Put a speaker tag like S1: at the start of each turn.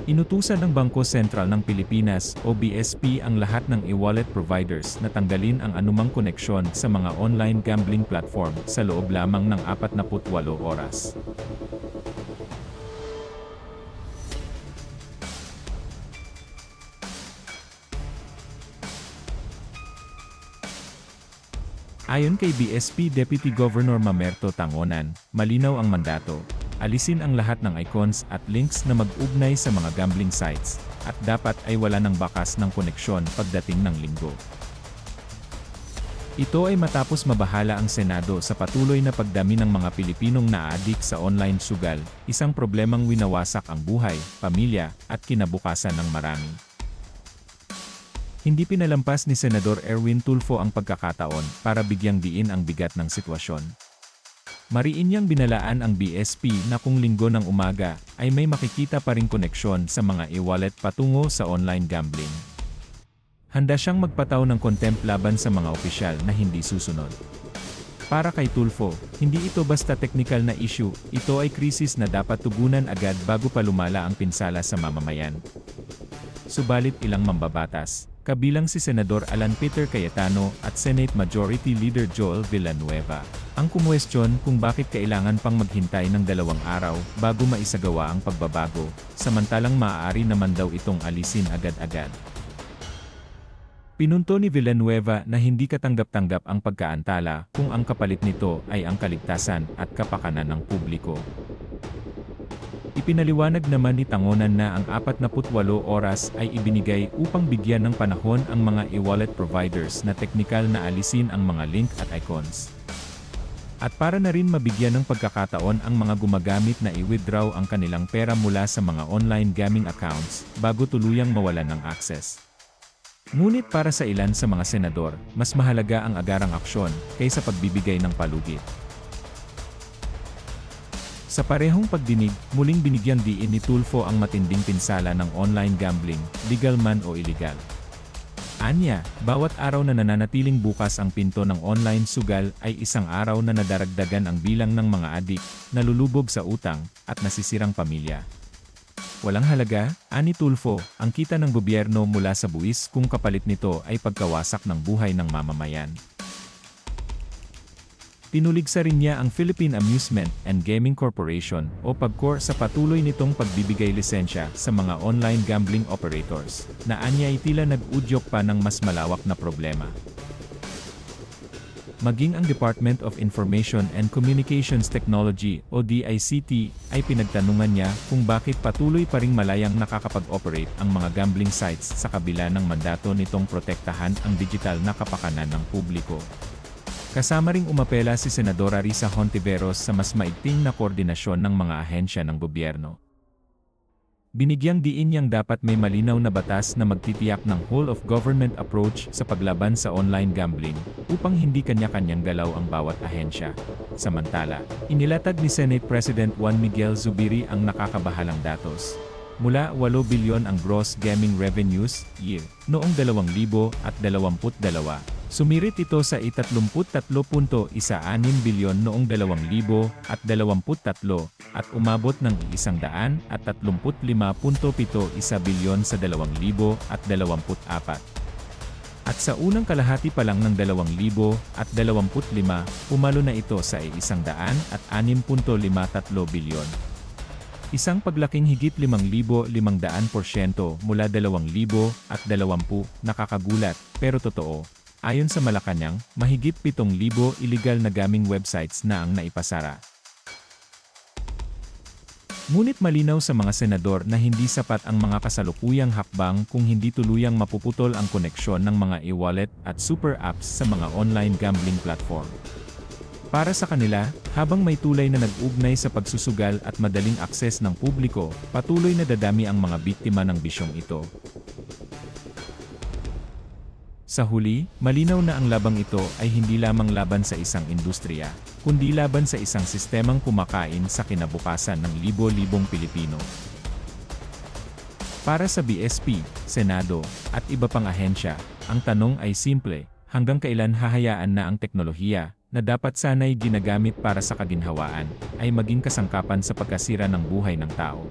S1: Inutusan ng Bangko Sentral ng Pilipinas o BSP ang lahat ng e-wallet providers na tanggalin ang anumang koneksyon sa mga online gambling platform sa loob lamang ng 48 oras. Ayon kay BSP Deputy Governor Mamerto Tangonan, malinaw ang mandato. Alisin ang lahat ng icons at links na mag-ugnay sa mga gambling sites, at dapat ay wala ng bakas ng koneksyon pagdating ng linggo. Ito ay matapos mabahala ang Senado sa patuloy na pagdami ng mga Pilipinong naa-addict sa online sugal, isang problemang winawasak ang buhay, pamilya, at kinabukasan ng marami. Hindi pinalampas ni Senador Erwin Tulfo ang pagkakataon para bigyang diin ang bigat ng sitwasyon. Mariin niyang binalaan ang BSP na kung linggo ng umaga ay may makikita pa ring koneksyon sa mga e-wallet patungo sa online gambling. Handa siyang magpataw ng contempt laban sa mga opisyal na hindi susunod. Para kay Tulfo, hindi ito basta technical na issue, ito ay krisis na dapat tugunan agad bago pa lumala ang pinsala sa mamamayan. Subalit ilang mambabatas, kabilang si Senador Alan Peter Cayetano at Senate Majority Leader Joel Villanueva, ang kumuwestiyon kung bakit kailangan pang maghintay ng 2 araw bago maisagawa ang pagbabago, samantalang maaari naman daw itong alisin agad-agad. Pinunto ni Villanueva na hindi katanggap-tanggap ang pagkaantala kung ang kapalit nito ay ang kaligtasan at kapakanan ng publiko. Ipinaliwanag naman ni Tangonan na ang 48 oras ay ibinigay upang bigyan ng panahon ang mga e-wallet providers na teknikal na alisin ang mga link at icons. At para na rin mabigyan ng pagkakataon ang mga gumagamit na i-withdraw ang kanilang pera mula sa mga online gaming accounts bago tuluyang mawalan ng access. Ngunit para sa ilan sa mga senador, mas mahalaga ang agarang aksyon kaysa pagbibigay ng palugit. Sa parehong pagdinig, muling binigyang diin ni Tulfo ang matinding pinsala ng online gambling, legal man o illegal. Anya, bawat araw na nananatiling bukas ang pinto ng online sugal ay isang araw na nadaragdagan ang bilang ng mga adik, nalulubog sa utang, at nasisirang pamilya. Walang halaga, ani Tulfo, ang kita ng gobyerno mula sa buwis kung kapalit nito ay pagkawasak ng buhay ng mamamayan. Tinuligsa rin niya ang Philippine Amusement and Gaming Corporation o PAGCOR sa patuloy nitong pagbibigay lisensya sa mga online gambling operators, na anya ay tila nag-udyok pa ng mas malawak na problema. Maging ang Department of Information and Communications Technology o DICT ay pinagtanungan niya kung bakit patuloy pa ring malayang nakakapag-operate ang mga gambling sites sa kabila ng mandato nitong protektahan ang digital na kapakanan ng publiko. Kasama ring umapela si Senadora Risa Hontiveros sa mas maigting na koordinasyon ng mga ahensya ng gobyerno. Binigyang diin niyang dapat may malinaw na batas na magtitiyak ng whole-of-government approach sa paglaban sa online gambling, upang hindi kanya-kanyang galaw ang bawat ahensya. Samantala, inilatag ni Senate President Juan Miguel Zubiri ang nakakabahalang datos. Mula 8 bilyon ang gross gaming revenues, year, noong 2022. Sumirit ito sa 33.16 bilyon noong 2023 at umabot ng 135.71 bilyon sa 2024. At sa unang kalahati pa lang ng 2025, pumalo na ito sa 106.53 bilyon. Isang paglaking higit 5,500% mula 2020, nakakagulat, pero totoo. Ayon sa Malacanang, mahigit 7,000 illegal na gaming websites na ang naipasara. Ngunit malinaw sa mga senador na hindi sapat ang mga kasalukuyang hakbang kung hindi tuluyang mapuputol ang koneksyon ng mga e-wallet at super apps sa mga online gambling platform. Para sa kanila, habang may tulay na nag-ugnay sa pagsusugal at madaling akses ng publiko, patuloy na dadami ang mga biktima ng bisyong ito. Sa huli, malinaw na ang labang ito ay hindi lamang laban sa isang industriya, kundi laban sa isang sistemang kumakain sa kinabukasan ng libo-libong Pilipino. Para sa BSP, Senado, at iba pang ahensya, ang tanong ay simple, hanggang kailan hahayaan na ang teknolohiya, na dapat sana'y ginagamit para sa kaginhawaan, ay maging kasangkapan sa pagkasira ng buhay ng tao?